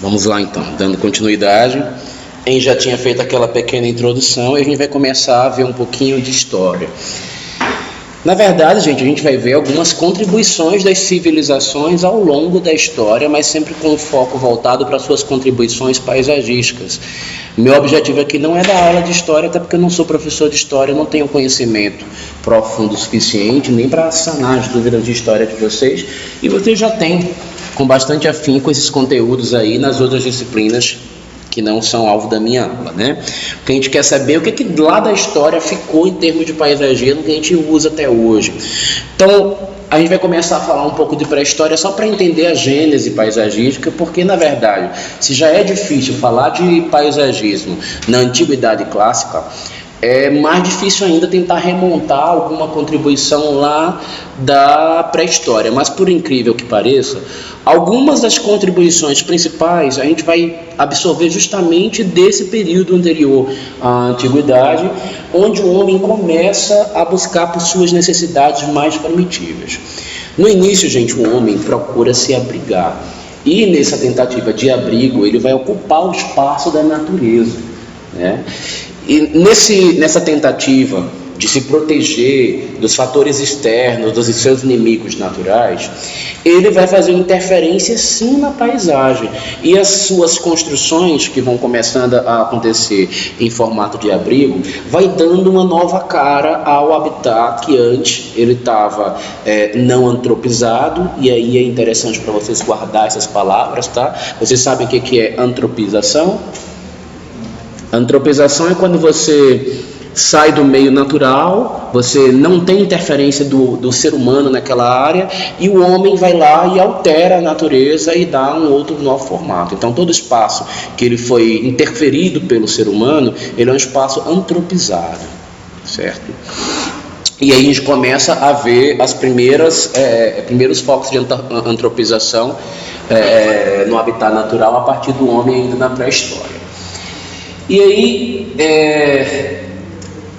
Vamos lá então, dando continuidade. A gente já tinha feito aquela pequena introdução e a gente vai começar a ver um pouquinho de história. Na verdade, gente, a gente vai ver algumas contribuições das civilizações ao longo da história, mas sempre com o foco voltado para suas contribuições paisagísticas. Meu objetivo aqui não é dar aula de história, até porque eu não sou professor de história, não tenho conhecimento profundo o suficiente, nem para sanar as dúvidas de história de vocês, e vocês já têm com bastante afinco esses conteúdos aí nas outras disciplinas que não são alvo da minha aula, né? Porque a gente quer saber o que lá da história ficou em termos de paisagismo que a gente usa até hoje. Então, a gente vai começar a falar um pouco de pré-história só para entender a gênese paisagística, porque, na verdade, se já é difícil falar de paisagismo na antiguidade clássica, é mais difícil ainda tentar remontar alguma contribuição lá da pré-história. Mas, por incrível que pareça, algumas das contribuições principais a gente vai absorver justamente desse período anterior à antiguidade, onde o homem começa a buscar por suas necessidades mais primitivas. No início, gente, o homem procura se abrigar. E nessa tentativa de abrigo, ele vai ocupar o espaço da natureza, né? E nessa tentativa de se proteger dos fatores externos, dos seus inimigos naturais, ele vai fazer interferência sim na paisagem. E as suas construções, que vão começando a acontecer em formato de abrigo, vai dando uma nova cara ao habitat que antes ele estava não antropizado. E aí é interessante para vocês guardar essas palavras, tá? Vocês sabem o que é antropização? Antropização é quando você sai do meio natural, você não tem interferência do ser humano naquela área, e o homem vai lá e altera a natureza e dá um outro novo formato. Então todo espaço que ele foi interferido pelo ser humano, ele é um espaço antropizado, certo? E aí a gente começa a ver as primeiros focos de antropização no habitat natural a partir do homem ainda na pré-história. E aí,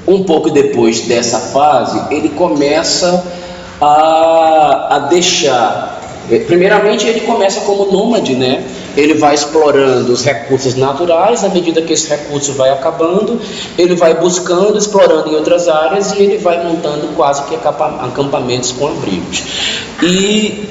um pouco depois dessa fase, ele começa a deixar... Primeiramente, ele começa como nômade, né? Ele vai explorando os recursos naturais. À medida que esse recurso vai acabando, ele vai buscando, explorando em outras áreas, e ele vai montando quase que acampamentos com abrigos. E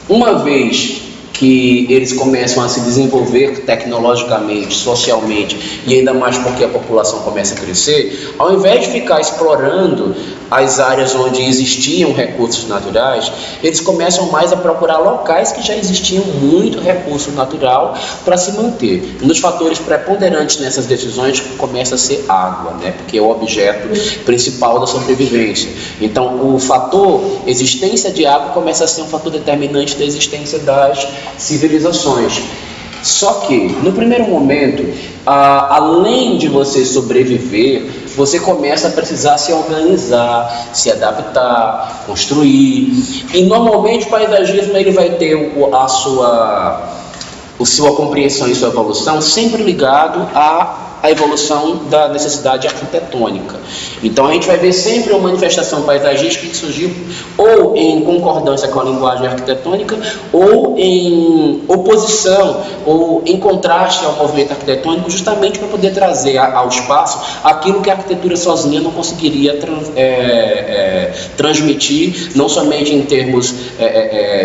uma vez que eles começam a se desenvolver tecnologicamente, socialmente, e ainda mais porque a população começa a crescer, ao invés de ficar explorando as áreas onde existiam recursos naturais, eles começam mais a procurar locais que já existiam muito recurso natural para se manter. Um dos fatores preponderantes nessas decisões começa a ser água, né? Porque é o objeto principal da sobrevivência. Então, o fator existência de água começa a ser um fator determinante da existência das civilizações. Só que, no primeiro momento, além de você sobreviver, você começa a precisar se organizar, se adaptar, construir. E normalmente o paisagismo ele vai ter a sua compreensão e sua evolução sempre ligado à evolução da necessidade arquitetônica. Então a gente vai ver sempre uma manifestação paisagística que surgiu ou em concordância com a linguagem arquitetônica, ou em oposição, ou em contraste ao movimento arquitetônico, justamente para poder trazer ao espaço aquilo que a arquitetura sozinha não conseguiria transmitir, não somente em termos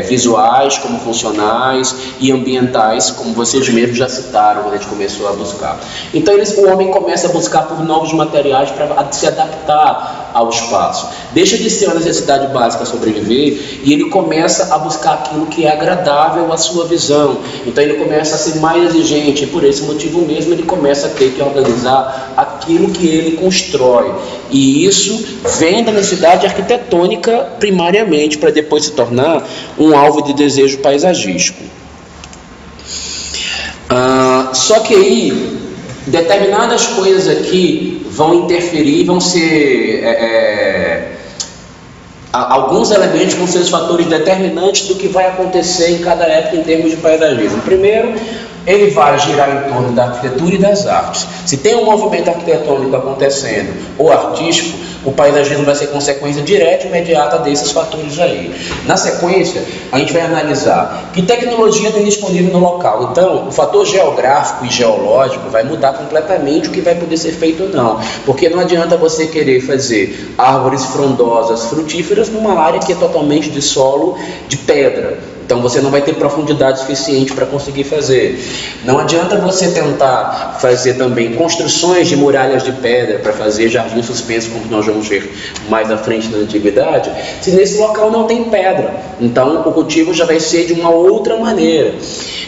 visuais, como funcionais, e ambientais, como vocês mesmos já citaram quando a gente começou a buscar. Então o homem começa a buscar por novos materiais para se adaptar ao espaço. Deixa de ser uma necessidade básica sobreviver, e ele começa a buscar aquilo que é agradável à sua visão. Então ele começa a ser mais exigente, e por esse motivo mesmo ele começa a ter que organizar aquilo que ele constrói. E isso vem da necessidade arquitetônica primariamente, para depois se tornar um alvo de desejo paisagístico. Só que aí determinadas coisas aqui vão interferir, vão ser alguns elementos vão ser os fatores determinantes do que vai acontecer em cada época em termos de paisagismo. Primeiro, ele vai girar em torno da arquitetura e das artes. Se tem um movimento arquitetônico acontecendo, ou artístico, o paisagismo vai ser consequência direta e imediata desses fatores aí. Na sequência, a gente vai analisar que tecnologia tem disponível no local. Então, o fator geográfico e geológico vai mudar completamente o que vai poder ser feito ou não. Porque não adianta você querer fazer árvores frondosas, frutíferas, numa área que é totalmente de solo de pedra. Então você não vai ter profundidade suficiente para conseguir fazer. Não adianta você tentar fazer também construções de muralhas de pedra para fazer jardins suspensos, como nós vamos ver mais à frente na antiguidade, se nesse local não tem pedra. Então o cultivo já vai ser de uma outra maneira.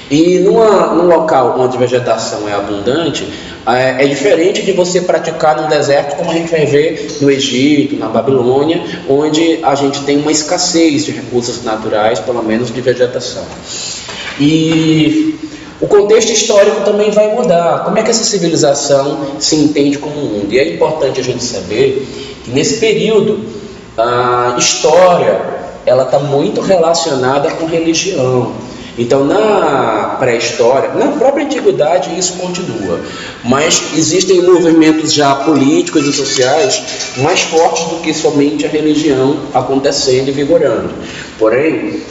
E num local onde a vegetação é abundante, é diferente de você praticar no deserto, como a gente vai ver no Egito, na Babilônia, onde a gente tem uma escassez de recursos naturais, pelo menos de vegetação. E o contexto histórico também vai mudar. Como é que essa civilização se entende como mundo? E é importante a gente saber que nesse período a história ela está muito relacionada com religião. Então, na pré-história, na própria antiguidade, isso continua. Mas existem movimentos já políticos e sociais mais fortes do que somente a religião acontecendo e vigorando. Porém,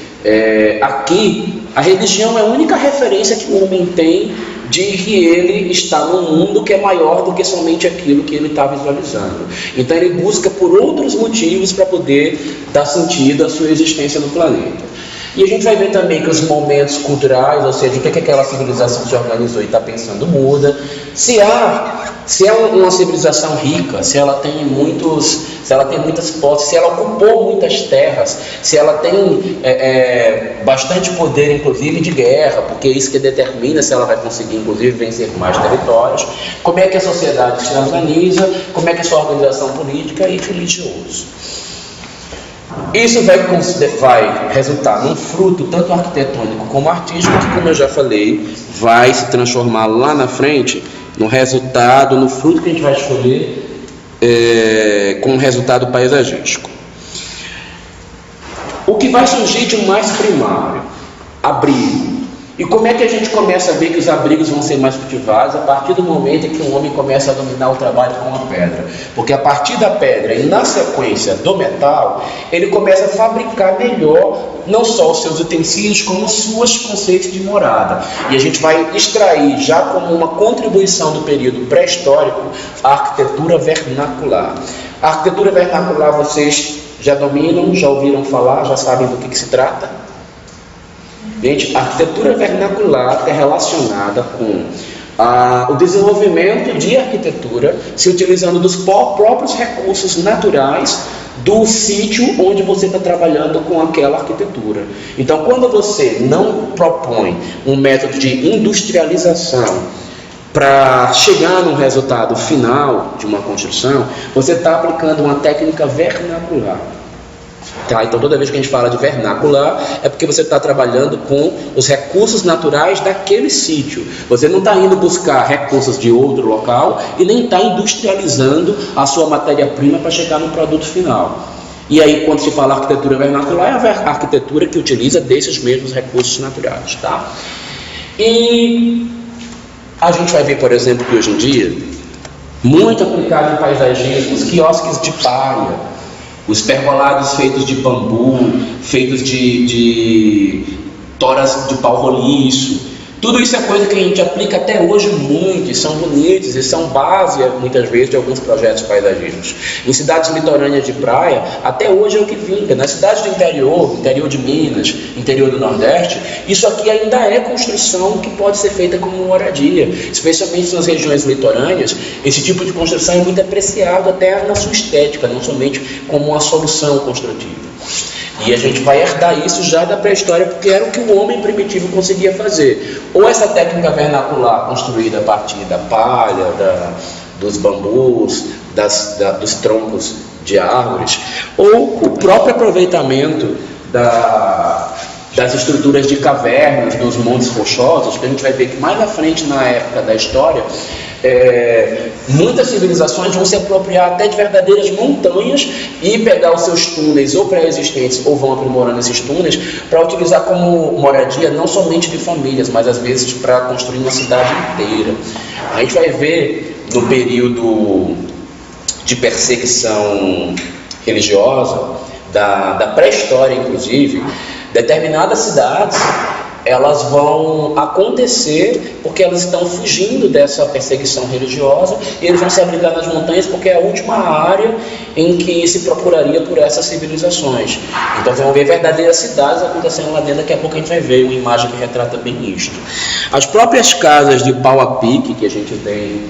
aqui, a religião é a única referência que o homem tem de que ele está num mundo que é maior do que somente aquilo que ele está visualizando. Então, ele busca por outros motivos para poder dar sentido à sua existência no planeta. E a gente vai ver também que os momentos culturais, ou seja, o que aquela civilização se organizou e está pensando muda. Se é uma civilização rica, se ela tem muitas posses, se ela ocupou muitas terras, se ela tem bastante poder, inclusive de guerra, porque é isso que determina se ela vai conseguir, inclusive, vencer mais territórios. Como é que a sociedade se organiza, como é que é a sua organização política e religiosa. Isso vai resultar num fruto tanto arquitetônico como artístico, que, como eu já falei, vai se transformar lá na frente no resultado, no fruto que a gente vai escolher como resultado paisagístico. O que vai surgir de mais primário? Abrigo. E como é que a gente começa a ver que os abrigos vão ser mais cultivados? A partir do momento em que o homem começa a dominar o trabalho com a pedra. Porque a partir da pedra e na sequência do metal, ele começa a fabricar melhor não só os seus utensílios, como os seus conceitos de morada. E a gente vai extrair já como uma contribuição do período pré-histórico a arquitetura vernacular. A arquitetura vernacular vocês já dominam, já ouviram falar, já sabem do que se trata? Gente, a arquitetura vernacular é relacionada com o desenvolvimento de arquitetura se utilizando dos próprios recursos naturais do sítio onde você está trabalhando com aquela arquitetura. Então, quando você não propõe um método de industrialização para chegar no resultado final de uma construção, você está aplicando uma técnica vernacular. Tá? Então, toda vez que a gente fala de vernacular, é porque você está trabalhando com os recursos naturais daquele sítio. Você não está indo buscar recursos de outro local e nem está industrializando a sua matéria-prima para chegar no produto final. E aí, quando se fala arquitetura vernacular, é a arquitetura que utiliza desses mesmos recursos naturais. Tá? E a gente vai ver, por exemplo, que hoje em dia, muito aplicado em paisagismo, os quiosques de palha, os pergolados feitos de bambu, feitos de toras de pau roliço, tudo isso é coisa que a gente aplica até hoje muito, e são bonitos, e são base, muitas vezes, de alguns projetos paisagísticos. Em cidades litorâneas de praia, até hoje é o que vinga. Nas cidades do interior de Minas, interior do Nordeste, isso aqui ainda é construção que pode ser feita como moradia. Especialmente nas regiões litorâneas, esse tipo de construção é muito apreciado até na sua estética, não somente como uma solução construtiva. E a gente vai herdar isso já da pré-história, porque era o que o homem primitivo conseguia fazer. Ou essa técnica vernacular construída a partir da palha, dos bambus, dos troncos de árvores, ou o próprio aproveitamento das estruturas de cavernas, dos montes rochosos, que a gente vai ver que mais à frente na época da história, muitas civilizações vão se apropriar até de verdadeiras montanhas e pegar os seus túneis ou pré-existentes ou vão aprimorando esses túneis para utilizar como moradia não somente de famílias, mas às vezes para construir uma cidade inteira. A gente vai ver no período de perseguição religiosa, da pré-história inclusive, determinadas cidades elas vão acontecer porque elas estão fugindo dessa perseguição religiosa e eles vão se abrigar nas montanhas porque é a última área em que se procuraria por essas civilizações. Então vão ver verdadeiras cidades acontecendo lá dentro. Daqui a pouco a gente vai ver uma imagem que retrata bem isto. As próprias casas de pau a pique que a gente tem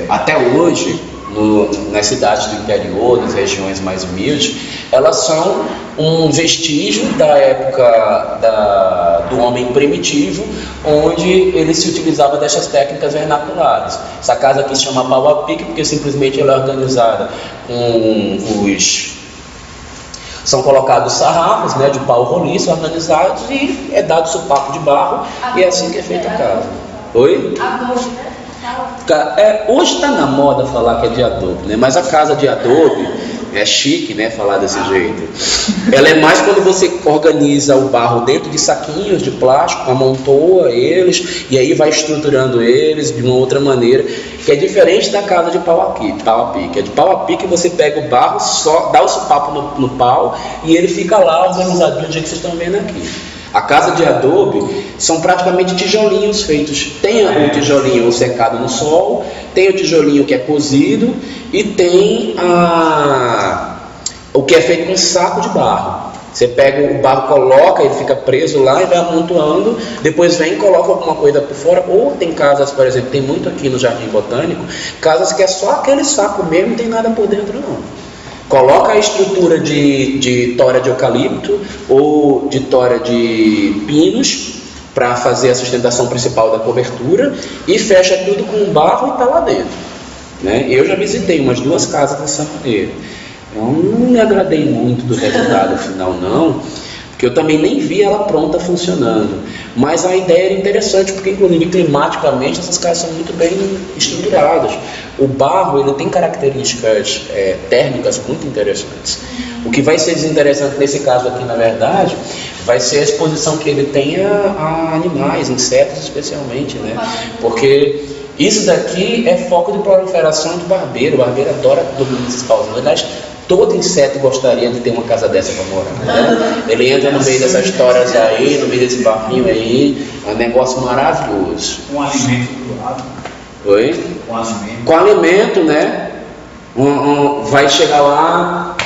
até hoje nas cidades do interior, nas regiões mais humildes, elas são um vestígio da época do homem primitivo, onde ele se utilizava dessas técnicas vernaculares. Essa casa aqui se chama pau a pique porque simplesmente ela é organizada com são colocados sarrafos, né, de pau roliço organizados e é dado sopapo de barro e é assim que é feita a casa. Oi? Hoje está na moda falar que é de adobe, né? Mas a casa de adobe é chique, né? Falar desse jeito. Ela é mais quando você organiza o barro dentro de saquinhos de plástico, amontoa eles e aí vai estruturando eles de uma outra maneira, que é diferente da casa de pau a pique. É de pau a pique você pega o barro, só dá o sopapo no pau e ele fica lá organizadinho do jeito que vocês estão vendo aqui. A casa de adobe são praticamente tijolinhos feitos. Tem o tijolinho secado no sol, tem o tijolinho que é cozido e tem o que é feito com saco de barro. Você pega o barro, coloca, ele fica preso lá e vai amontoando, depois vem e coloca alguma coisa por fora. Ou tem casas, por exemplo, tem muito aqui no Jardim Botânico, casas que é só aquele saco mesmo, não tem nada por dentro não. Coloca a estrutura de tora de eucalipto ou de tora de pinos para fazer a sustentação principal da cobertura e fecha tudo com barro e está lá dentro, né? Eu já visitei umas 2 casas dessa maneira. Eu não me agradei muito do resultado final não, porque eu também nem vi ela pronta funcionando. Mas a ideia era interessante, porque inclusive climaticamente essas casas são muito bem estruturadas. O barro ele tem características térmicas muito interessantes. O que vai ser desinteressante nesse caso aqui, na verdade, vai ser a exposição que ele tem a animais, insetos especialmente, né? Porque isso daqui é foco de proliferação do barbeiro. O barbeiro adora dormir nesses pauzinhos. Aliás, todo inseto gostaria de ter uma casa dessa para morar, né? Ele entra no meio dessas histórias aí, no meio desse barquinho aí, é um negócio maravilhoso. Um alimento do lado. Oi? Com alimento. Com alimento, né? Vai chegar lá,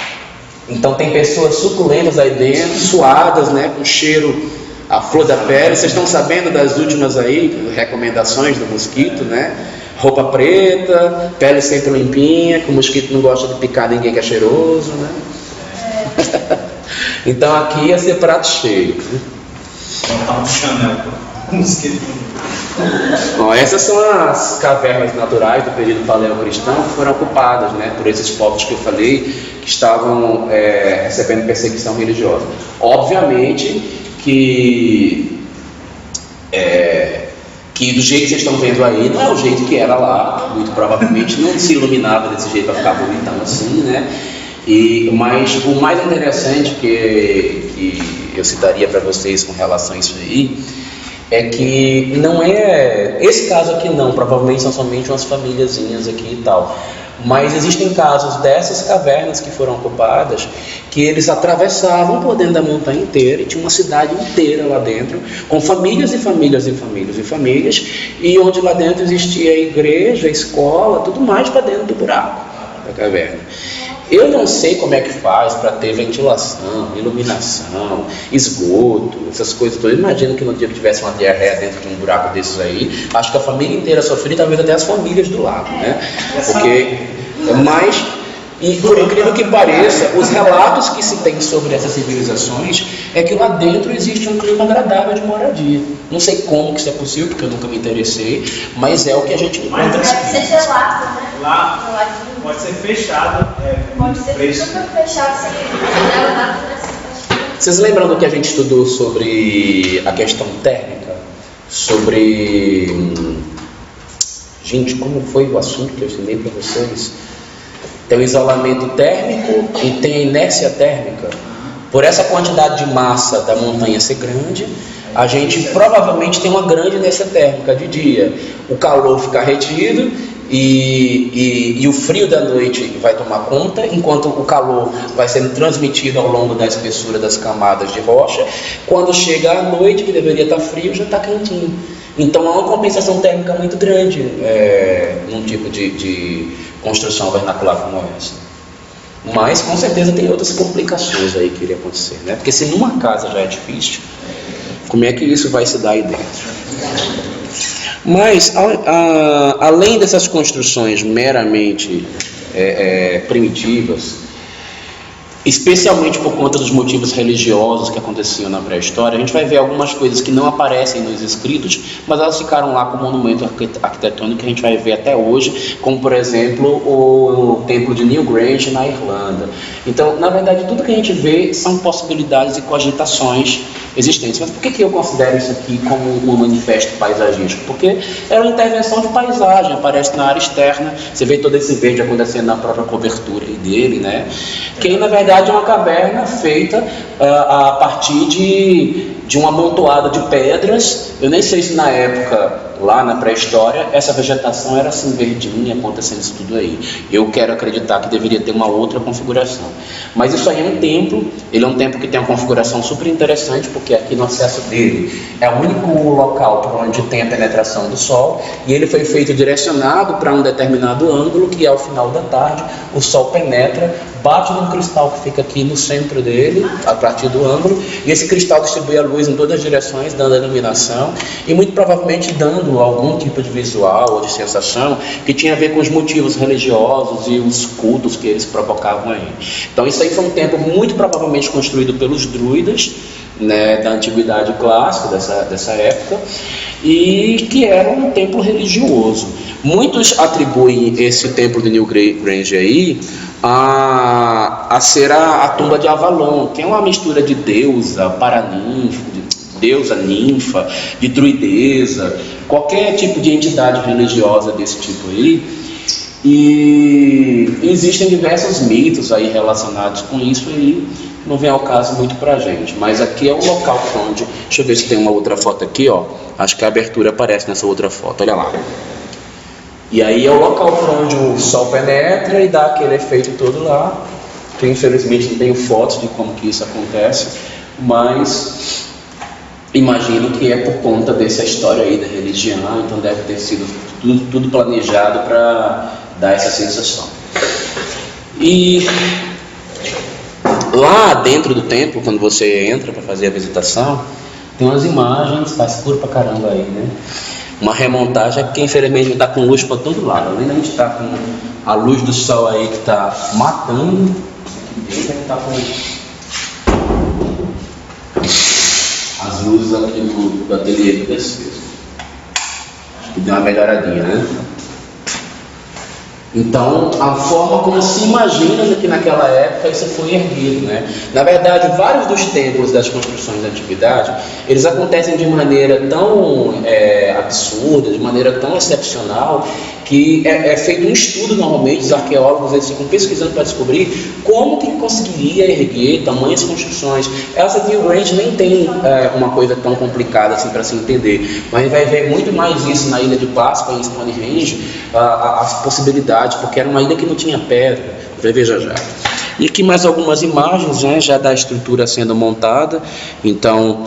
então tem pessoas suculentas aí dentro, suadas, né? Com cheiro a flor da pele. Vocês estão sabendo das últimas aí, recomendações do mosquito, né? Roupa preta, pele sempre limpinha, que o mosquito não gosta de picar ninguém que é cheiroso, né? Então aqui ia ser prato cheio. Botar um Chanel para o mosquito. Bom, essas são as cavernas naturais do período paleocristão que foram ocupadas, né, por esses povos que eu falei que estavam recebendo perseguição religiosa. Obviamente que do jeito que vocês estão vendo aí, não é o jeito que era lá, muito provavelmente não se iluminava desse jeito para ficar bonitão assim, né? Mas o mais interessante que eu citaria para vocês com relação a isso aí é que não é esse caso aqui não, provavelmente são somente umas famíliazinhas aqui e tal, mas existem casos dessas cavernas que foram ocupadas que eles atravessavam por dentro da montanha inteira e tinha uma cidade inteira lá dentro com famílias e famílias e famílias e famílias, e onde lá dentro existia a igreja, a escola, tudo mais para dentro do buraco da caverna. Eu não sei como é que faz para ter ventilação, iluminação, esgoto, essas coisas todas. Imagino que no dia que tivesse uma diarreia dentro de um buraco desses aí, acho que a família inteira sofreria, talvez até as famílias do lado, né? Porque e por incrível que pareça, os relatos que se tem sobre essas civilizações é que lá dentro existe um clima agradável de moradia. Não sei como que isso é possível, porque eu nunca me interessei, mas é o que a gente encontra. Mas deve ser gelado, né? Lá pode ser fechado. Pode ser super fechado, sem janela, nada. Vocês lembram do que a gente estudou sobre a questão térmica? Sobre... Gente, como foi o assunto que eu ensinei para vocês? Tem o isolamento térmico e tem a inércia térmica. Por essa quantidade de massa da montanha ser grande, a gente provavelmente tem uma grande inércia térmica de dia. O calor fica retido e o frio da noite vai tomar conta, enquanto o calor vai sendo transmitido ao longo da espessura das camadas de rocha. Quando chega a noite, que deveria estar frio, já está quentinho. Então há uma compensação térmica muito grande num tipo de construção vernacular como essa. Mas com certeza tem outras complicações aí que iria acontecer, né? Porque se numa casa já é difícil, como é que isso vai se dar aí dentro? Mas além dessas construções meramente primitivas, especialmente por conta dos motivos religiosos que aconteciam na pré-história, a gente vai ver algumas coisas que não aparecem nos escritos, mas elas ficaram lá como monumento arquitetônico que a gente vai ver até hoje, como por exemplo o templo de Newgrange na Irlanda. Então, na verdade, tudo que a gente vê são possibilidades e cogitações existentes. Mas por que eu considero isso aqui como um manifesto paisagístico? Porque é uma intervenção de paisagem, aparece na área externa, você vê todo esse verde acontecendo na própria cobertura dele, né? Que na verdade é uma caverna feita a partir de uma amontoada de pedras. Eu nem sei se na época, lá na pré-história, essa vegetação era assim verdinha, acontecendo isso tudo aí. Eu quero acreditar que deveria ter uma outra configuração. Mas isso aí é um templo, ele é um templo que tem uma configuração super interessante, porque aqui no acesso dele é o único local por onde tem a penetração do sol, e ele foi feito direcionado para um determinado ângulo, que ao final da tarde o sol penetra, bate num cristal que fica aqui no centro dele, a partir do ângulo, e esse cristal distribui a luz em todas as direções, dando a iluminação, e muito provavelmente dando algum tipo de visual ou de sensação que tinha a ver com os motivos religiosos e os cultos que eles provocavam aí. Então isso aí foi um templo muito provavelmente construído pelos druidas, né, da antiguidade clássica, dessa época, e que era um templo religioso. Muitos atribuem esse templo de Newgrange aí a ser a tumba de Avalon, que é uma mistura de deusa, paraninfa, ninfa, de druideza, qualquer tipo de entidade religiosa desse tipo aí. E existem diversos mitos aí relacionados com isso e não vem ao caso muito pra gente. Mas aqui é o local onde, deixa eu ver se tem uma outra foto aqui, ó. Acho que a abertura aparece nessa outra foto, olha lá. E aí é o local por onde o sol penetra e dá aquele efeito todo lá. Que infelizmente não tenho fotos de como que isso acontece, mas imagino que é por conta dessa história aí da religião, então deve ter sido tudo planejado para dar essa sensação. E lá dentro do templo, quando você entra para fazer a visitação, tem umas imagens, tá escuro pra caramba aí, né? Uma remontagem que infelizmente está com luz para todo lado. Além da gente estar com a luz do sol aí que está matando, aqui dentro a gente está com as luzes aqui do ateliê do terceiro. Acho que deu uma melhoradinha, né? Então, a forma como se imagina que naquela época isso foi erguido, né? Na verdade, vários dos templos das construções da antiguidade, eles acontecem de maneira tão absurda, de maneira tão excepcional, que é feito um estudo normalmente, os arqueólogos eles ficam pesquisando para descobrir como que conseguiria erguer tamanhas construções. Essa Newgrange nem tem uma coisa tão complicada assim para se entender, mas a gente vai ver muito mais isso na Ilha de Páscoa, em Stonehenge, as possibilidades, porque era uma ilha que não tinha pedra, vai ver já. E aqui mais algumas imagens, né, já da estrutura sendo montada, então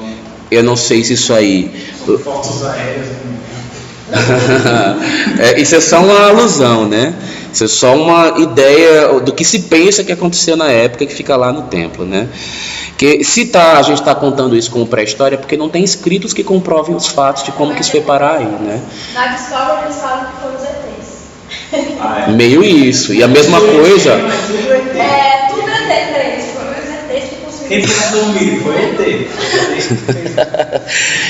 eu não sei se isso aí... Fotos aéreas. Isso é só uma alusão, né? Isso é só uma ideia do que se pensa que aconteceu na época que fica lá no templo, né? Que se a gente está contando isso como pré-história, é porque não tem escritos que comprovem os fatos de como que isso foi parar aí, né? Na Discovery eles falam que foram os ETs. Meio isso, e a mesma coisa... Tudo ET pra eles, foram os ETs que conseguiram. Quem foi dormir? Foi ET.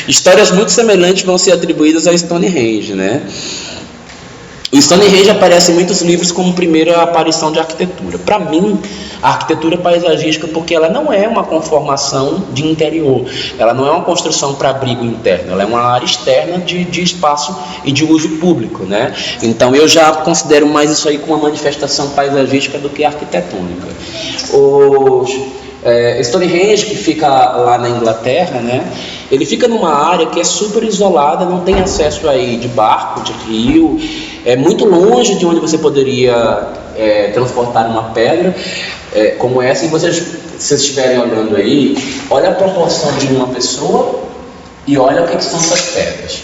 Histórias muito semelhantes vão ser atribuídas a Stonehenge, né? O Stonehenge aparece em muitos livros como primeira aparição de arquitetura. Para mim, a arquitetura é paisagística porque ela não é uma conformação de interior, ela não é uma construção para abrigo interno, ela é uma área externa de espaço e de uso público, né? Então eu já considero mais isso aí como uma manifestação paisagística do que arquitetônica. Stonehenge, que fica lá na Inglaterra, né? Ele fica numa área que é super isolada, não tem acesso aí de barco, de rio, é muito longe de onde você poderia transportar uma pedra como essa. E se vocês estiverem olhando aí, olha a proporção de uma pessoa e olha o que são essas pedras.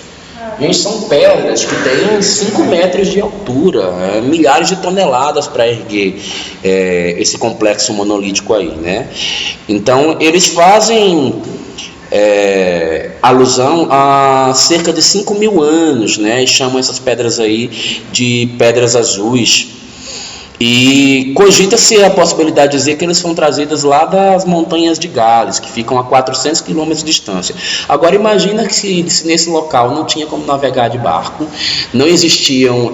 Gente, são pedras que têm 5 metros de altura, milhares de toneladas para erguer esse complexo monolítico aí, né? Então, eles fazem alusão a cerca de 5.000 anos, né? E chamam essas pedras aí de pedras azuis. E cogita-se a possibilidade de dizer que eles foram trazidas lá das montanhas de Gales, que ficam a 400 quilômetros de distância. Agora imagina que se nesse local não tinha como navegar de barco, não existiam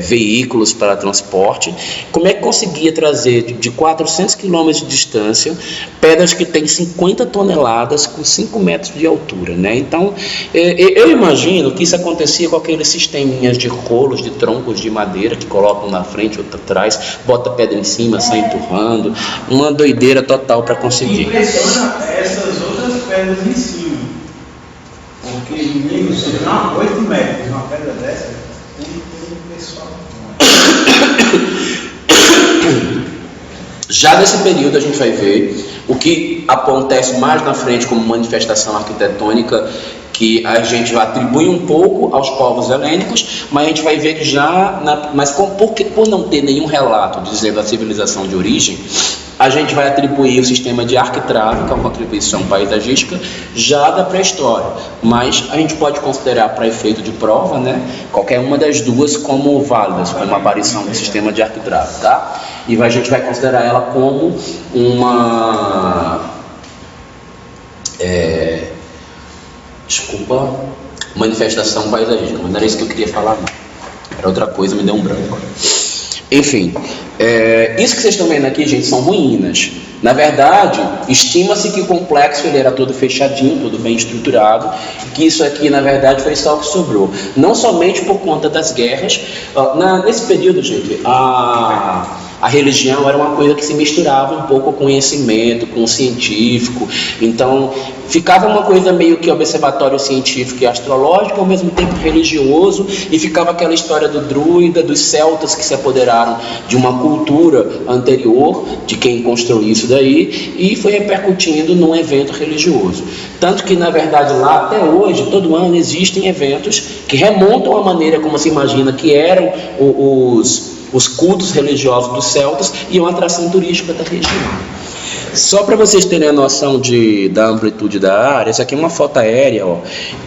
veículos para transporte, como é que conseguia trazer de 400 quilômetros de distância pedras que têm 50 toneladas com 5 metros de altura, né? Então eu imagino que isso acontecia com aqueles sisteminhas de rolos, de troncos de madeira que colocam na frente ou atrás, bota pedra em cima, sai empurrando, uma doideira total para conseguir. Impressiona essas outras pedras em cima, porque ninguém você vê uma 8 metros, uma pedra dessa, tem pessoal. Já nesse período a gente vai ver o que acontece mais na frente como manifestação arquitetônica, que a gente atribui um pouco aos povos helênicos, mas a gente vai ver que por não ter nenhum relato dizendo a civilização de origem, a gente vai atribuir o sistema de arquitrave, que é uma contribuição paisagística, já da pré-história. Mas a gente pode considerar, para efeito de prova, né, qualquer uma das duas como válidas, como a aparição do sistema de arquitrave, tá? E a gente vai considerar ela como uma manifestação paisagística, mas não era isso que eu queria falar, não. Era outra coisa, me deu um branco. Enfim, isso que vocês estão vendo aqui, gente, são ruínas. Na verdade, estima-se que o complexo ele era todo fechadinho, todo bem estruturado, que isso aqui, na verdade, foi só o que sobrou. Não somente por conta das guerras. Nesse período, gente, a religião era uma coisa que se misturava um pouco com o conhecimento, com o científico. Então, ficava uma coisa meio que observatório científico e astrológico, ao mesmo tempo religioso, e ficava aquela história do druida, dos celtas que se apoderaram de uma cultura anterior, de quem construiu isso daí, e foi repercutindo num evento religioso. Tanto que, na verdade, lá até hoje, todo ano, existem eventos que remontam à maneira como se imagina que eram os cultos religiosos dos celtas e uma atração turística da região. Só para vocês terem a noção da amplitude da área, essa aqui é uma foto aérea,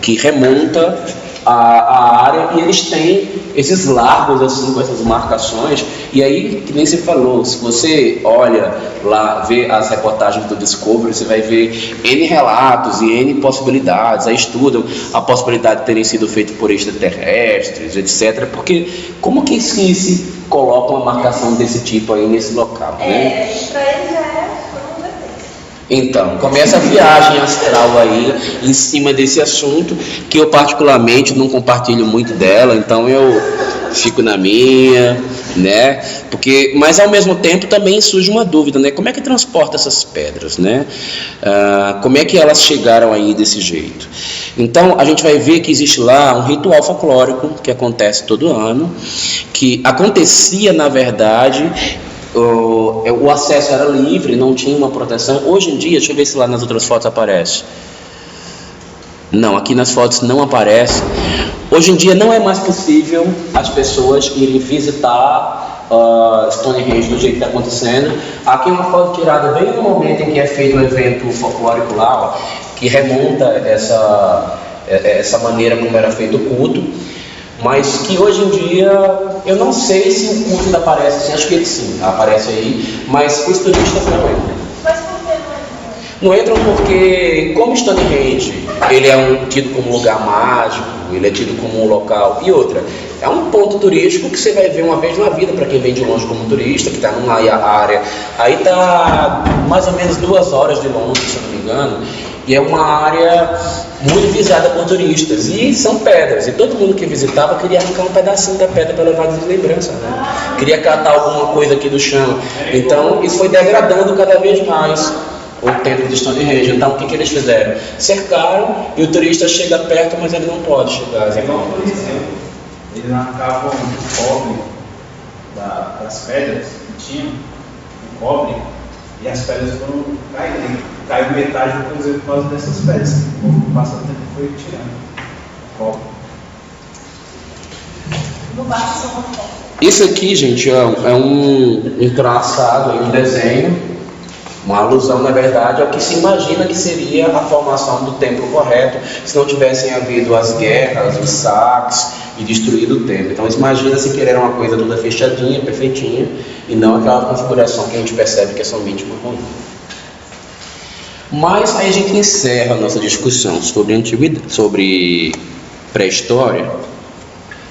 que remonta a área, e eles têm esses largos assim, com essas marcações. E aí, que nem você falou, se você olha lá, vê as reportagens do Discovery, você vai ver N relatos e N possibilidades. Aí estudam a possibilidade de terem sido feitos por extraterrestres, etc. Porque como que se coloca uma marcação desse tipo aí nesse local, né? Para eles já era um ET. Então, começa a viagem astral aí em cima desse assunto, que eu particularmente não compartilho muito dela, então eu fico na minha, né? Mas ao mesmo tempo também surge uma dúvida, né? Como é que transporta essas pedras, né? Como é que elas chegaram aí desse jeito? Então a gente vai ver que existe lá um ritual folclórico que acontece todo ano, que acontecia na verdade. O acesso era livre, não tinha uma proteção. Hoje em dia, deixa eu ver se lá nas outras fotos aparece. Não, aqui nas fotos não aparece. Hoje em dia não é mais possível as pessoas irem visitar Stonehenge do jeito que está acontecendo. Aqui é uma foto tirada bem no momento em que é feito o evento folclórico lá, que remonta essa maneira como era feito o culto. Mas que hoje em dia, eu não sei se o culto ainda aparece assim, acho que ele sim, aparece aí, mas os turistas não entram. Mas por que Não entram porque, como Stonehenge, ele é tido como um lugar mágico, ele é tido como um local, e outra, é um ponto turístico que você vai ver uma vez na vida para quem vem de longe como turista, que está numa área, aí está mais ou menos 2 horas de longe, se eu não me engano. E é uma área muito visada por turistas. E são pedras. E todo mundo que visitava queria arrancar um pedacinho da pedra para levar de lembrança, né? Queria catar alguma coisa aqui do chão. Então isso foi degradando cada vez mais o templo de Stonehenge. Então o que eles fizeram? Cercaram e o turista chega perto, mas ele não pode chegar. É igual o Coliseu. Eles arrancavam o cobre das pedras que tinham, o cobre, e as pedras foram caindo. Caiu metade do Coliseu por causa dessas pedras. O povo passando o tempo foi tirando o cobre. No barco são muito bons. Isso aqui, gente, é um traçado, um desenho. Uma alusão, na verdade, ao que se imagina que seria a formação do templo correto se não tivessem havido as guerras, os saques e destruído o templo. Então, imagina-se que era uma coisa toda fechadinha, perfeitinha, e não aquela configuração que a gente percebe que é somente uma ruína. Mas aí a gente encerra a nossa discussão sobre pré-história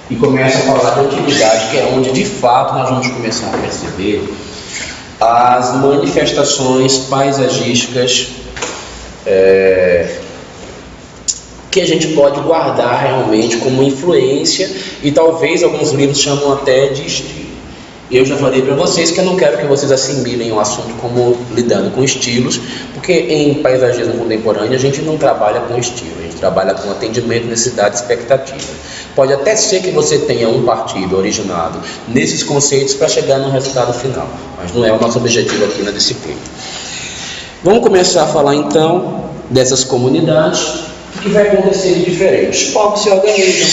e começa a falar de antiguidade, que é onde de fato nós vamos começar a perceber as manifestações paisagísticas que a gente pode guardar realmente como influência, e talvez alguns livros chamam até de estilo. Eu já falei para vocês que eu não quero que vocês assimilem o assunto como lidando com estilos, porque em paisagismo contemporâneo a gente não trabalha com estilo, a gente trabalha com atendimento, necessidade e expectativa. Pode até ser que você tenha um partido originado nesses conceitos para chegar no resultado final, mas não é o nosso objetivo aqui na disciplina. Vamos começar a falar então dessas comunidades, o que vai acontecer de diferente. Os povos se organizam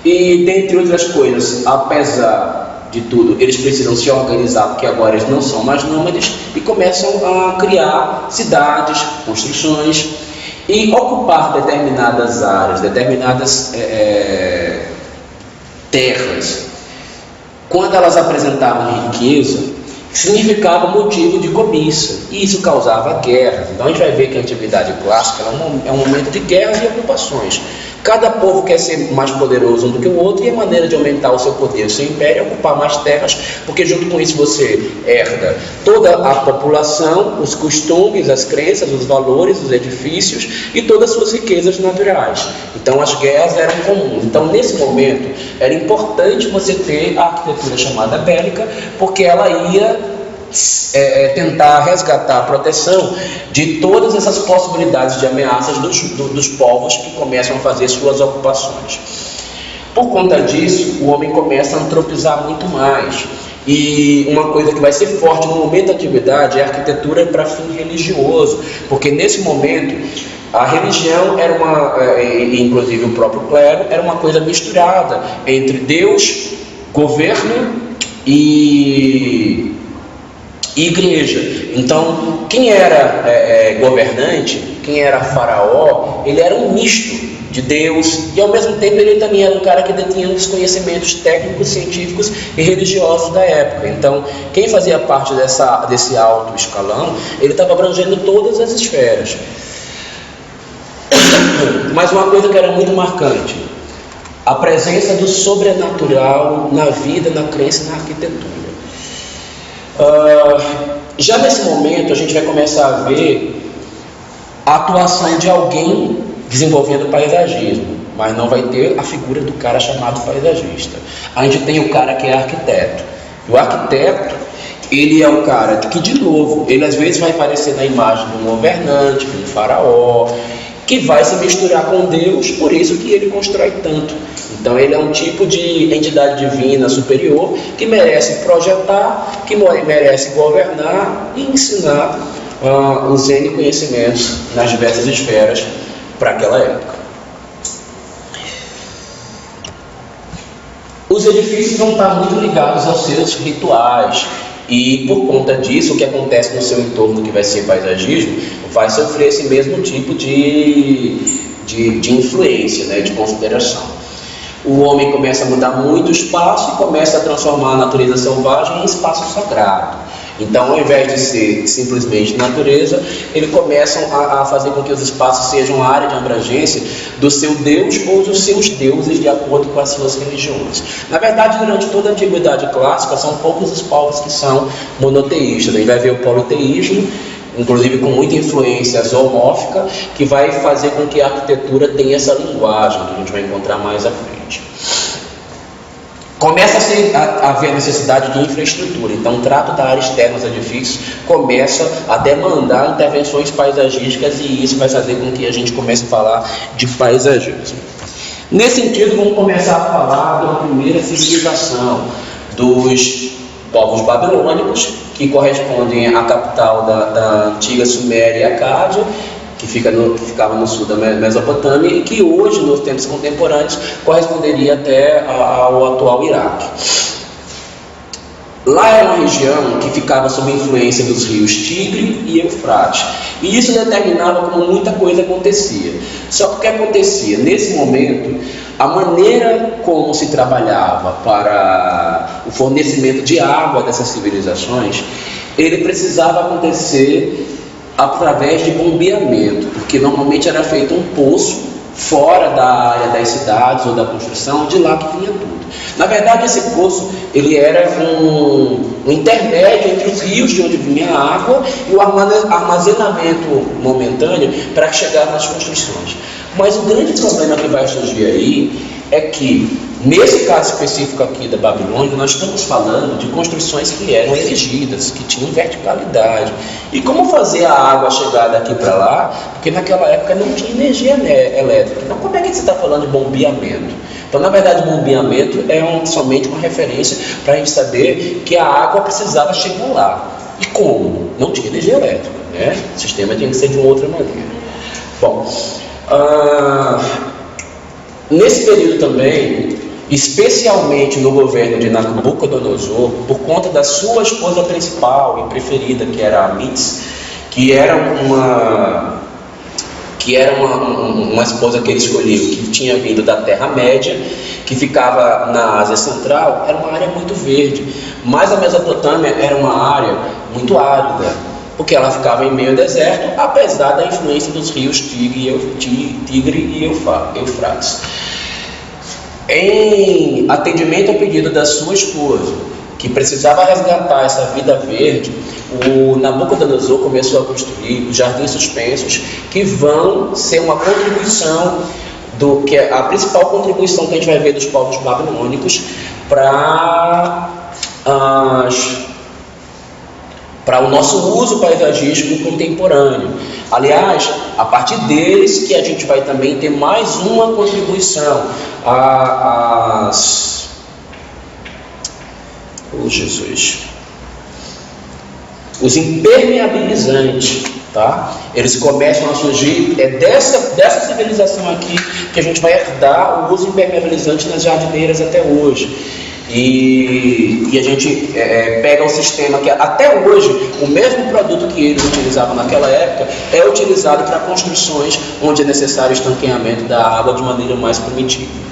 e, dentre outras coisas, apesar de tudo, eles precisam se organizar, porque agora eles não são mais nômades, e começam a criar cidades, construções, e ocupar determinadas áreas, determinadas terras. Quando elas apresentavam riqueza, significava motivo de cobiça, e isso causava guerras. Então a gente vai ver que a antiguidade clássica é um momento de guerras e ocupações. Cada povo quer ser mais poderoso um do que o outro, e a maneira de aumentar o seu poder, o seu império, é ocupar mais terras, porque junto com isso você herda toda a população, os costumes, as crenças, os valores, os edifícios e todas as suas riquezas naturais. Então as guerras eram comuns. Então nesse momento era importante você ter a arquitetura chamada bélica, porque ela ia tentar resgatar a proteção de todas essas possibilidades de ameaças dos povos que começam a fazer suas ocupações. Por conta disso, o homem começa a antropizar muito mais. E uma coisa que vai ser forte no momento da antiguidade é a arquitetura para fim religioso, porque nesse momento a religião era inclusive o próprio clero, era uma coisa misturada entre Deus, governo e igreja. Então, quem era governante, quem era faraó, ele era um misto de Deus, e ao mesmo tempo ele também era um cara que detinha os conhecimentos técnicos, científicos e religiosos da época. Então, quem fazia parte desse alto escalão, ele estava abrangendo todas as esferas. Mas uma coisa que era muito marcante: a presença do sobrenatural na vida, na crença e na arquitetura. Já nesse momento a gente vai começar a ver a atuação de alguém desenvolvendo paisagismo, mas não vai ter a figura do cara chamado paisagista. A gente tem o cara que é arquiteto. O arquiteto, ele é o cara que, de novo, ele às vezes vai aparecer na imagem de um governante, de um faraó, que vai se misturar com Deus, por isso que ele constrói tanto. Então ele é um tipo de entidade divina superior que merece projetar, que merece governar e ensinar os N conhecimentos nas diversas esferas para aquela época. Os edifícios vão estar muito ligados aos seus rituais, e por conta disso, o que acontece no seu entorno, que vai ser paisagismo, vai sofrer esse mesmo tipo de influência, né, de consideração. O homem começa a mudar muito o espaço e começa a transformar a natureza selvagem em espaço sagrado. Então, ao invés de ser simplesmente natureza, ele começa a fazer com que os espaços sejam a área de abrangência do seu Deus ou dos seus deuses, de acordo com as suas religiões. Na verdade, durante toda a antiguidade clássica, são poucos os povos que são monoteístas. A gente vai ver o politeísmo inclusive com muita influência zoomórfica, que vai fazer com que a arquitetura tenha essa linguagem, que a gente vai encontrar mais à frente. Começa a haver a necessidade de infraestrutura, então o trato da área externa dos edifícios começa a demandar intervenções paisagísticas, e isso vai fazer com que a gente comece a falar de paisagismo. Nesse sentido, vamos começar a falar da primeira civilização dos povos babilônicos, que correspondem à capital da antiga Suméria e Acádia, que ficava no sul da Mesopotâmia, e que hoje, nos tempos contemporâneos, corresponderia até ao atual Iraque. Lá era uma região que ficava sob influência dos rios Tigre e Eufrates, e isso determinava como muita coisa acontecia. Só que o que acontecia? Nesse momento, a maneira como se trabalhava para o fornecimento de água dessas civilizações, ele precisava acontecer através de bombeamento, porque normalmente era feito um poço fora da área das cidades ou da construção, de lá que vinha tudo. Na verdade, esse poço ele era um intermédio entre os rios de onde vinha a água e o armazenamento momentâneo para chegar nas construções. Mas o grande problema que vai surgir aí é que, nesse caso específico aqui da Babilônia, nós estamos falando de construções que eram erigidas, que tinham verticalidade. E como fazer a água chegar daqui para lá? Porque naquela época não tinha energia elétrica. Então, como é que você está falando de bombeamento? Então, na verdade, bombeamento é somente uma referência para a gente saber que a água precisava chegar lá. E como? Não tinha energia elétrica, né? O sistema tinha que ser de uma outra maneira. Bom, nesse período também, especialmente no governo de Nabucodonosor, por conta da sua esposa principal e preferida, que era Amits, que era uma esposa que ele escolheu, que tinha vindo da Terra-média, que ficava na Ásia Central, era uma área muito verde, mas a Mesopotâmia era uma área muito árida, porque ela ficava em meio ao deserto, apesar da influência dos rios Tigre e Eufrates. Em atendimento ao pedido da sua esposa, que precisava resgatar essa vida verde, o Nabucodonosor começou a construir os jardins suspensos, que vão ser uma contribuição, que é a principal contribuição que a gente vai ver dos povos babilônicos para o nosso uso paisagístico contemporâneo. Aliás, a partir deles que a gente vai também ter mais uma contribuição os impermeabilizantes, tá? Eles começam a surgir, dessa civilização aqui que a gente vai herdar o uso impermeabilizante nas jardineiras até hoje. E a gente pega um sistema que até hoje, o mesmo produto que eles utilizavam naquela época é utilizado para construções onde é necessário o estanqueamento da água de maneira mais primitiva.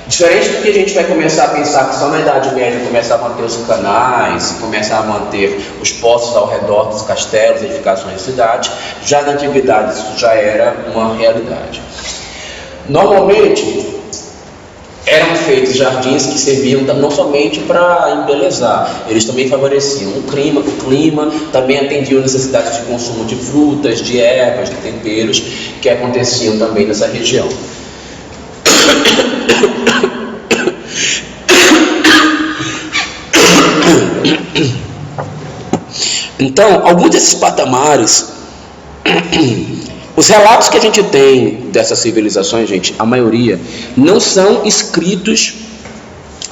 Diferente do que a gente vai começar a pensar que só na Idade Média começar a manter os canais, começar a manter os poços ao redor dos castelos, edificações de cidades, já na Antiguidade isso já era uma realidade. Normalmente eram feitos jardins que serviam não somente para embelezar, eles também favoreciam o clima, também atendiam necessidades de consumo de frutas, de ervas, de temperos que aconteciam também nessa região. Então, alguns desses patamares, os relatos que a gente tem dessas civilizações, gente, a maioria, não são escritos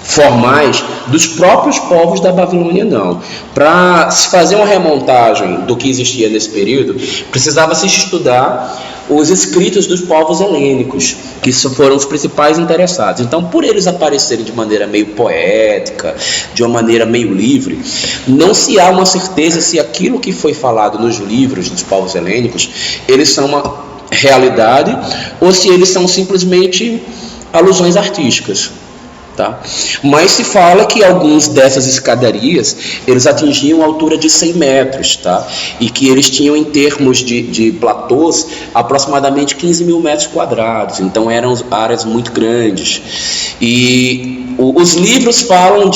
formais dos próprios povos da Babilônia, não. Para se fazer uma remontagem do que existia nesse período, precisava se estudar os escritos dos povos helênicos, que foram os principais interessados. Então, por eles aparecerem de maneira meio poética, de uma maneira meio livre, não se há uma certeza se aquilo que foi falado nos livros dos povos helênicos, eles são uma realidade, ou se eles são simplesmente alusões artísticas. Tá? Mas se fala que alguns dessas escadarias eles atingiam a altura de 100 metros, tá? E que eles tinham, em termos de platôs, aproximadamente 15 mil metros quadrados, então eram áreas muito grandes. E os livros falam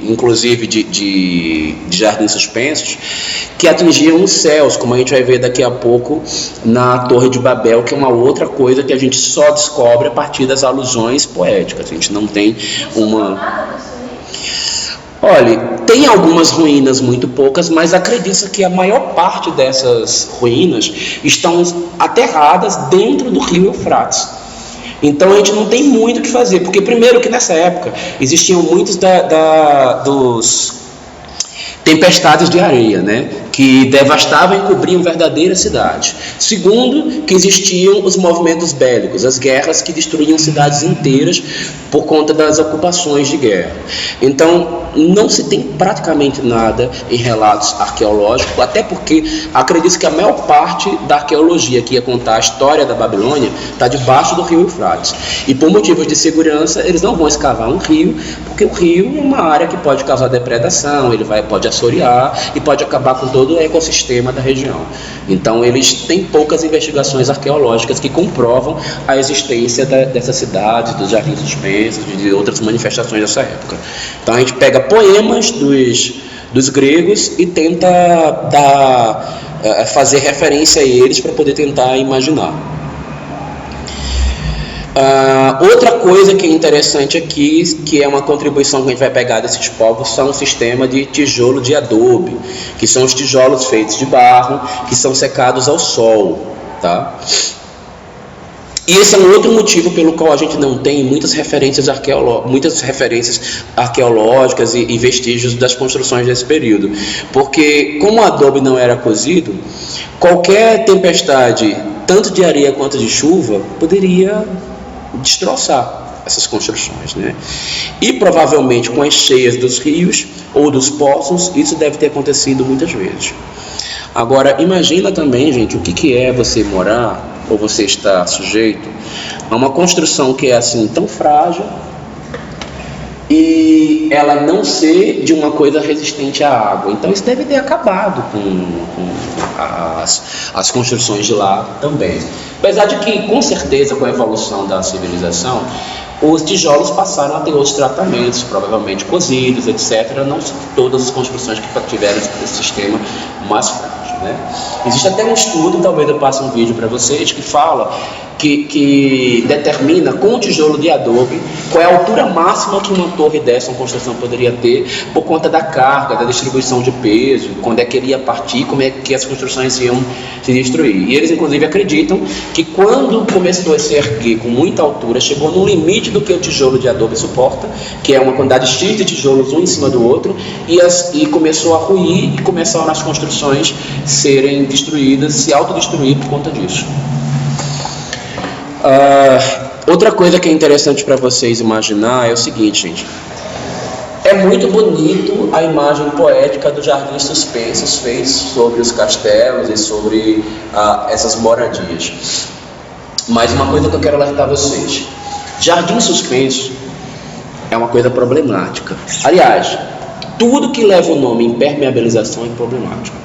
inclusive de jardins suspensos, que atingiam os céus, como a gente vai ver daqui a pouco na Torre de Babel, que é uma outra coisa que a gente só descobre a partir das alusões poéticas. A gente não tem uma... Olha, tem algumas ruínas, muito poucas, mas acredita que a maior parte dessas ruínas estão aterradas dentro do rio Eufrates. Então a gente não tem muito o que fazer, porque primeiro que nessa época existiam muitos dos tempestades de areia, né, que devastavam e cobriam verdadeiras cidades. Segundo, que existiam os movimentos bélicos, as guerras que destruíam cidades inteiras por conta das ocupações de guerra. Então, não se tem praticamente nada em relatos arqueológicos, até porque acredito que a maior parte da arqueologia que ia contar a história da Babilônia está debaixo do rio Eufrates. E por motivos de segurança, eles não vão escavar um rio, porque o rio é uma área que pode causar depredação, ele pode assorear e pode acabar com todo o ecossistema da região. Então eles têm poucas investigações arqueológicas que comprovam a existência dessas cidades, dos jardins suspensos, de outras manifestações dessa época. Então a gente pega poemas dos gregos e tenta fazer referência a eles para poder tentar imaginar. Outra coisa que é interessante aqui, que é uma contribuição que a gente vai pegar desses povos, são um sistema de tijolo de adobe, que são os tijolos feitos de barro, que são secados ao sol, tá? E esse é um outro motivo pelo qual a gente não tem muitas referências arqueológicas e vestígios das construções desse período, porque como o adobe não era cozido, qualquer tempestade, tanto de areia quanto de chuva, poderia destroçar essas construções, né? E provavelmente com as cheias dos rios ou dos poços, isso deve ter acontecido muitas vezes. Agora, imagina também, gente, o que é você morar, ou você estar sujeito a uma construção que é assim tão frágil e ela não ser de uma coisa resistente à água. Então isso deve ter acabado com as construções de lá também. Apesar de que, com certeza, com a evolução da civilização, os tijolos passaram a ter outros tratamentos, provavelmente cozidos, etc. Não todas as construções que tiveram esse sistema mais frágil, né? Existe até um estudo, talvez eu passe um vídeo para vocês, que fala que determina com o tijolo de adobe qual é a altura máxima que uma torre dessa, uma construção, poderia ter por conta da carga, da distribuição de peso, quando é que ele ia partir, como é que as construções iam se destruir. E eles inclusive acreditam que quando começou a se erguer com muita altura, chegou no limite do que o tijolo de adobe suporta, que é uma quantidade X de tijolos um em cima do outro, e começou a ruir e começaram as construções serem destruídas, se autodestruir por conta disso. Outra coisa que é interessante para vocês imaginar é o seguinte, gente. É muito bonito a imagem poética dos jardins suspensos feitos sobre os castelos e sobre essas moradias. Mas uma coisa que eu quero alertar vocês: jardim suspenso é uma coisa problemática. Aliás, tudo que leva o nome impermeabilização é problemático.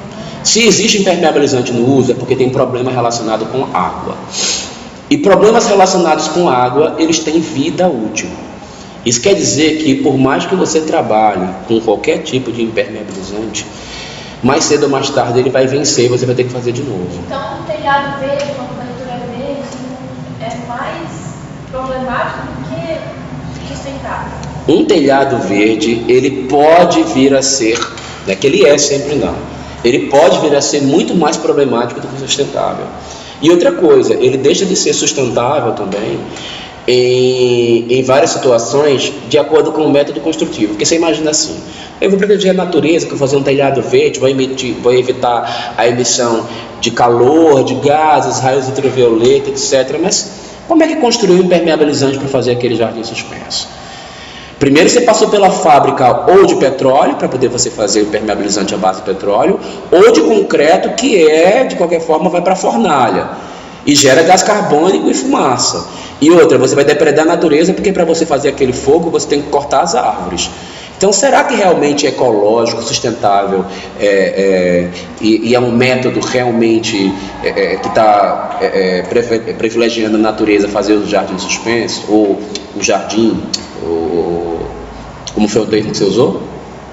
Se existe impermeabilizante no uso, é porque tem problema relacionado com água. E problemas relacionados com água, eles têm vida útil. Isso quer dizer que, por mais que você trabalhe com qualquer tipo de impermeabilizante, mais cedo ou mais tarde ele vai vencer e você vai ter que fazer de novo. Então, um telhado verde, uma cobertura verde, é mais problemático do que sustentável. Um telhado verde, ele pode vir a ser, não é que ele é sempre não, ele pode vir a ser muito mais problemático do que sustentável. E outra coisa, ele deixa de ser sustentável também em várias situações de acordo com o método construtivo. Porque você imagina assim: eu vou proteger a natureza, que eu vou fazer um telhado verde, vou evitar a emissão de calor, de gases, raios ultravioleta, etc. Mas como é que construiu um impermeabilizante para fazer aquele jardim suspenso? Primeiro você passou pela fábrica ou de petróleo, para poder você fazer o impermeabilizante à base de petróleo, ou de concreto, que de qualquer forma, vai para a fornalha. e gera gás carbônico e fumaça. E outra, você vai depredar a natureza, porque para você fazer aquele fogo você tem que cortar as árvores. Então, será que realmente é ecológico, sustentável e é um método realmente que está privilegiando a natureza fazer o jardim suspenso? Ou o jardim, como foi o termo que você usou?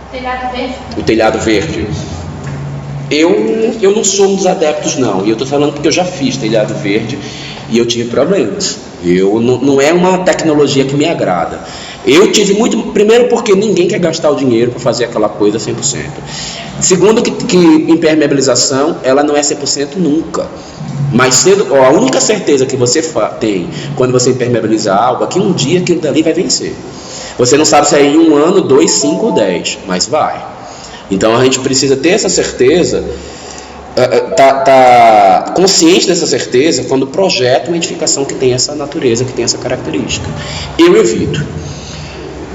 Telhado verde. O telhado verde. Eu não sou um dos adeptos, não. E eu estou falando porque eu já fiz telhado verde e eu tive problemas. Não é uma tecnologia que me agrada. Eu tive muito... Primeiro porque ninguém quer gastar o dinheiro para fazer aquela coisa 100%. Segundo que impermeabilização, ela não é 100% nunca. Mais cedo, a única certeza que você tem quando você impermeabiliza algo é que um dia aquilo dali vai vencer. Você não sabe se é em 1 ano, 2, 5 ou 10, mas vai. Então a gente precisa ter essa certeza, tá consciente dessa certeza quando projeta uma edificação que tem essa natureza, que tem essa característica. Eu evito.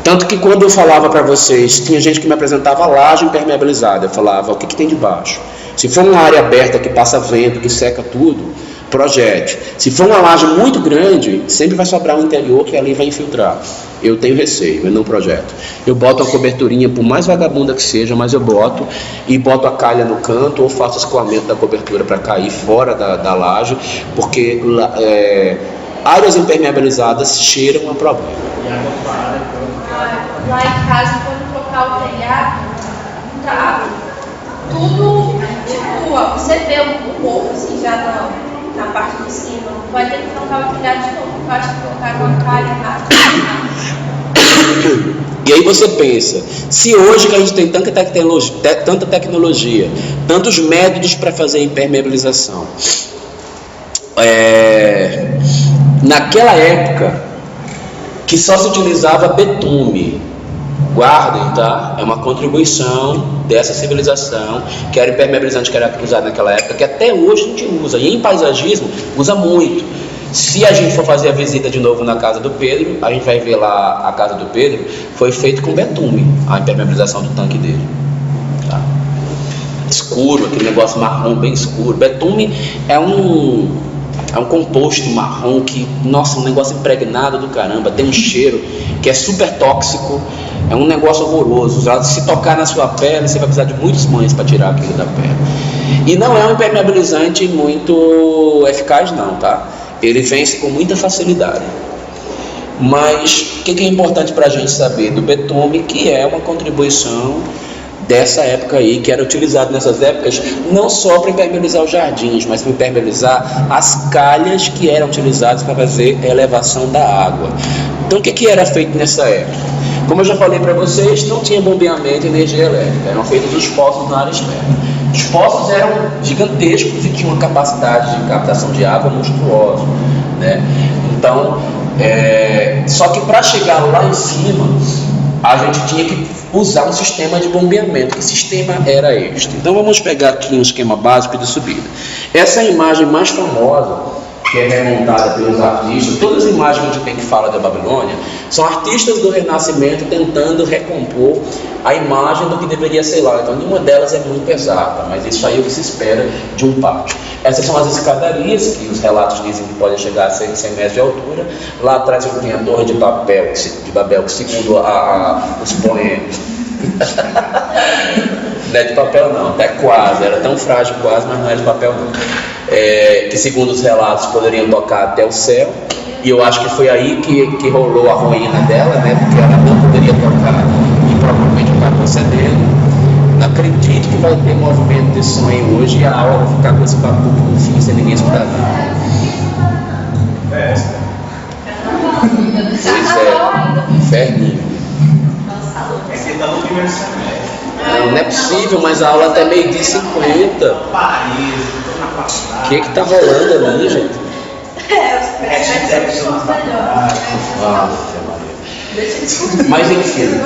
Tanto que quando eu falava para vocês, tinha gente que me apresentava laje impermeabilizada. Eu falava, o que tem debaixo? Se for uma área aberta que passa vento, que seca tudo, projete. Se for uma laje muito grande, sempre vai sobrar um interior que ali vai infiltrar. Eu tenho receio, eu não projeto. Eu boto a coberturinha, por mais vagabunda que seja, mas eu boto, e boto a calha no canto, ou faço escoamento da cobertura para cair fora da laje, porque áreas impermeabilizadas cheiram a problema. Lá em casa, quando trocar o telhado, tá tudo, tipo, você vê um pouco assim já na parte de cima, vai ter que trocar o telhado de novo, pode colocar uma calha rápida. E aí você pensa, se hoje que a gente tem tanta tecnologia, tantos métodos para fazer impermeabilização, naquela época que só se utilizava betume, guardem, tá? É uma contribuição dessa civilização, que era impermeabilizante, que era usado naquela época, que até hoje a gente usa, e em paisagismo usa muito. Se a gente for fazer a visita de novo na casa do Pedro, a gente vai ver lá a casa do Pedro, foi feito com betume, a impermeabilização do tanque dele, tá? Escuro, aquele negócio marrom bem escuro. Betume é um composto marrom que, nossa, um negócio impregnado do caramba, tem um cheiro que é super tóxico, é um negócio horroroso. Se tocar na sua pele, você vai precisar de muitos banhos para tirar aquilo da pele. E não é um impermeabilizante muito eficaz não, tá? Ele vence com muita facilidade. Mas o que é importante para a gente saber do betume, que é uma contribuição dessa época aí, que era utilizado nessas épocas não só para impermeabilizar os jardins, mas para impermeabilizar as calhas que eram utilizadas para fazer a elevação da água. Então o que era feito nessa época? Como eu já falei para vocês, não tinha bombeamento e energia elétrica, eram feitos os poços na área externa. Os poços eram gigantescos e tinham uma capacidade de captação de água monstruosa, né? Então, só que para chegar lá em cima, a gente tinha que usar um sistema de bombeamento. Que sistema era este? Então vamos pegar aqui um esquema básico de subida. Essa é a imagem mais famosa, que é remontada pelos artistas. Todas as imagens que a gente tem que fala da Babilônia são artistas do Renascimento tentando recompor a imagem do que deveria ser lá. Então nenhuma delas é muito exata, mas isso aí é o que se espera de um pátio. Essas são as escadarias, que os relatos dizem que podem chegar a 100 metros de altura. Lá atrás tem a torre de Babel, que segundo os poemas não é de papel não, até quase, era tão frágil quase, mas não é de papel não. Que segundo os relatos poderiam tocar até o céu, e eu acho que foi aí que rolou a ruína dela, né? Porque ela não poderia tocar e provavelmente o cara concedendo. Não acredito que vai ter movimento de som aí hoje e a aula vai ficar com esse papo no fim sem ninguém escutar nada. Pois é, inferninho. Não é possível, mas a aula até meio-dia 50. O que tá rolando ali, gente? Mas enfim,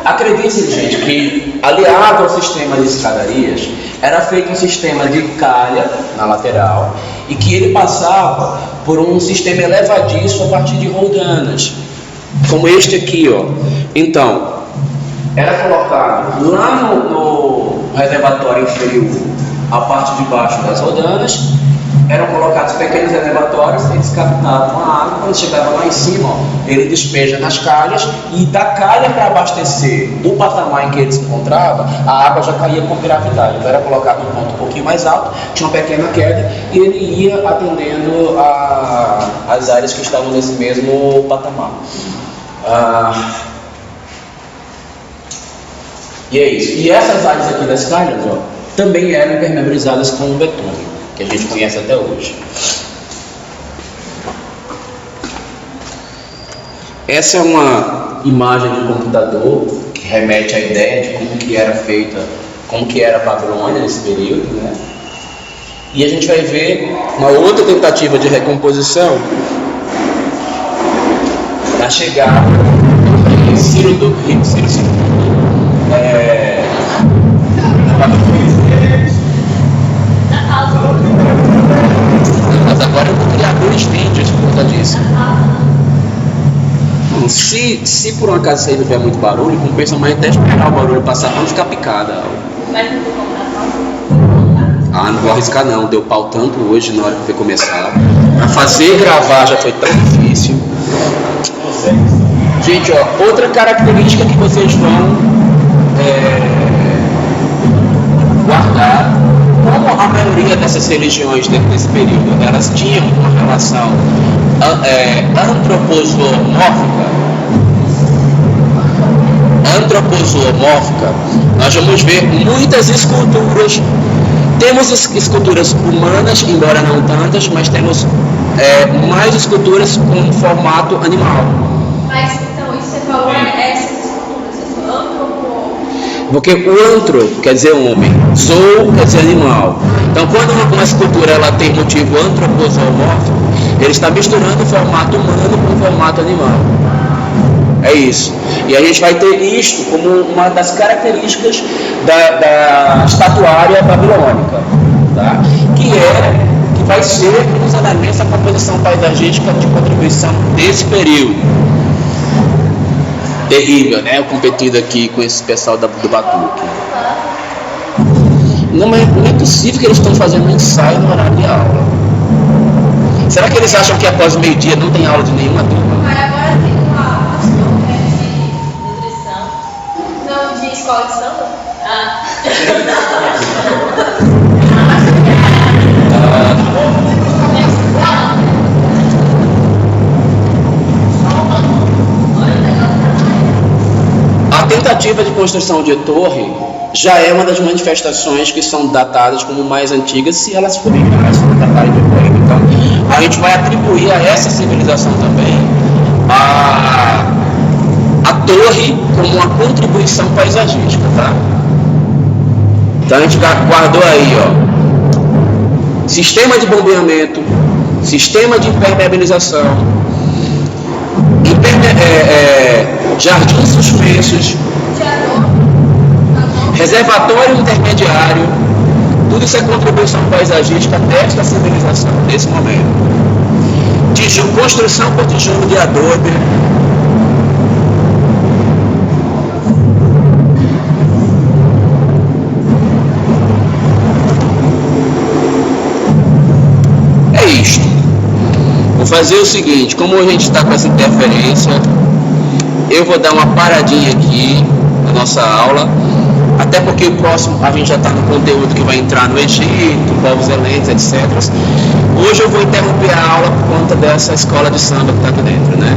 acreditem, gente, que aliado ao sistema de escadarias, era feito um sistema de calha na lateral e que ele passava por um sistema elevadiço a partir de roldanas, como este aqui, ó. Então, era colocado lá no reservatório inferior a parte de baixo das roldanas eram colocados pequenos elevatórios, eles captavam a água, quando chegava lá em cima, ó, ele despeja nas calhas, e da calha para abastecer o patamar em que ele se encontrava, a água já caía com gravidade. Então era colocado um ponto um pouquinho mais alto, tinha uma pequena queda, e ele ia atendendo as áreas que estavam nesse mesmo patamar. E é isso. E essas áreas aqui das calhas, ó, também eram impermeabilizadas com betume, que a gente conhece até hoje. Essa é uma imagem de um computador que remete à ideia de como que era feita, como que era a Babilônia nesse período, né? E a gente vai ver uma outra tentativa de recomposição na chegada de Ciro II. Mas agora eu vou criar 2 vídeos por conta disso. Se por um acaso você tiver muito barulho, compensa mais até esperar o barulho passar para não ficar picada. Não vou arriscar não, deu pau tanto hoje na hora que foi começar. Pra fazer gravar já foi tão difícil. Gente, ó, outra característica que vocês vão guardar, como a maioria dessas religiões dentro desse período, elas tinham uma relação antropozoomórfica, nós vamos ver muitas esculturas. Temos esculturas humanas, embora não tantas, mas temos mais esculturas com formato animal. Mas então, isso você falou, essas esculturas, isso antropo. Porque o antro quer dizer homem, zoo quer dizer animal. Então, quando uma escultura ela tem motivo antropozoomórfico, ele está misturando o formato humano com o formato animal. É isso. E a gente vai ter isto como uma das características da estatuária babilônica, tá? Que vai ser um dos elementos da composição paisagística de contribuição desse período. Terrível, né? Eu competindo aqui com esse pessoal do Batuque. Não é possível que eles estão fazendo um ensaio no horário de aula. Será que eles acham que após o meio-dia não tem aula de nenhuma turma? Mas agora tem uma ação de nutrição. Não, de escola de samba? A tentativa de construção de torre já é uma das manifestações que são datadas como mais antigas, se elas forem datadas de torre. Então, a gente vai atribuir a essa civilização também a torre como uma contribuição paisagística, tá? Então a gente guardou aí, ó, sistema de bombeamento, sistema de impermeabilização, jardins suspensos, reservatório intermediário. Tudo isso é contribuição paisagística desta civilização, nesse momento. Construção por tijolo de adobe. É isto. Vou fazer o seguinte, como a gente está com essa interferência, eu vou dar uma paradinha aqui na nossa aula. Até porque o próximo a gente já está no conteúdo que vai entrar no Egito, povos helenos, etc. Hoje eu vou interromper a aula por conta dessa escola de samba que está aqui dentro, né?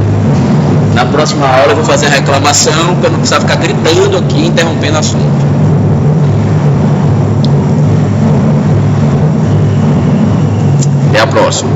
Na próxima aula eu vou fazer a reclamação para não precisar ficar gritando aqui, interrompendo o assunto. Até a próxima.